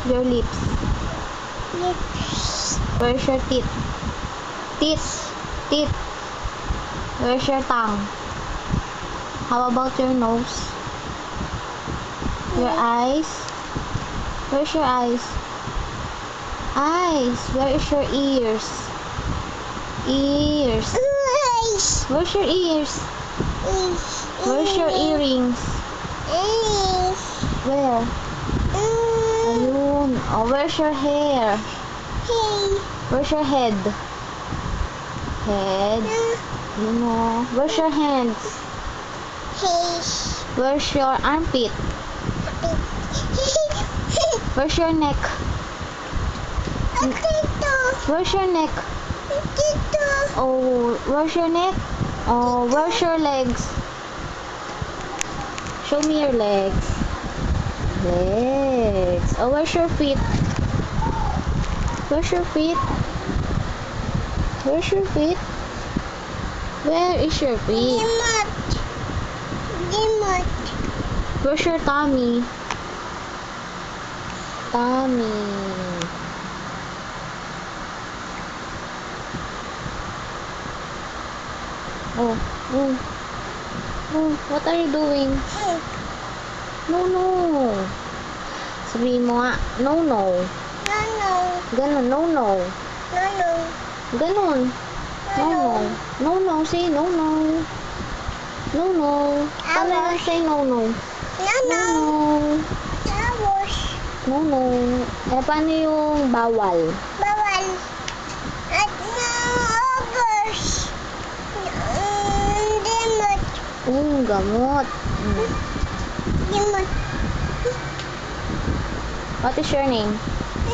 Your lips. Lips. Where's your teeth? Teeth. Teeth. Where's your tongue? How about your nose? Your eyes? Where's your eyes? Eyes. Where is your ears? Ears. Eyes. Where's your ears? Where's your earrings? Eyes. Where? Ayun. Oh, where's your hair? Hey. Where's your head? Head. You know. Where's your hands? Face. Where's your armpit? Where's your neck? Dito. Where's your neck? Dito. Oh, where's your neck? Oh, where's your legs? Show me your legs. Legs. Oh, where's your feet? Where's your feet? Where's your feet? Where is your feet? Dimot. Dimot. Where's your tummy? Tummy. Oh, oh, oh, what are you doing? No, no. Sabihin mo nga, no, no. No, no. Ganon, no, no. No, no. Ganon. No, no. No, no, say no, no. No, no. Paano na say no, no? No, No, no. no. Tapos. No, no. Eh, paano yung bawal? Bawal. At no ogres. Dimot. Gamot. Dimot. What is your name?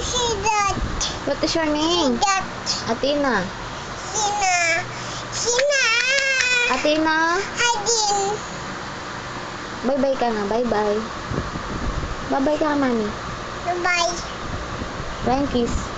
See that. What is your name? That. Athena. Sina. Sina. Athena. Adin. Bye-bye ka na. Bye-bye. Bye-bye ka, mami. Bye. Flying kiss.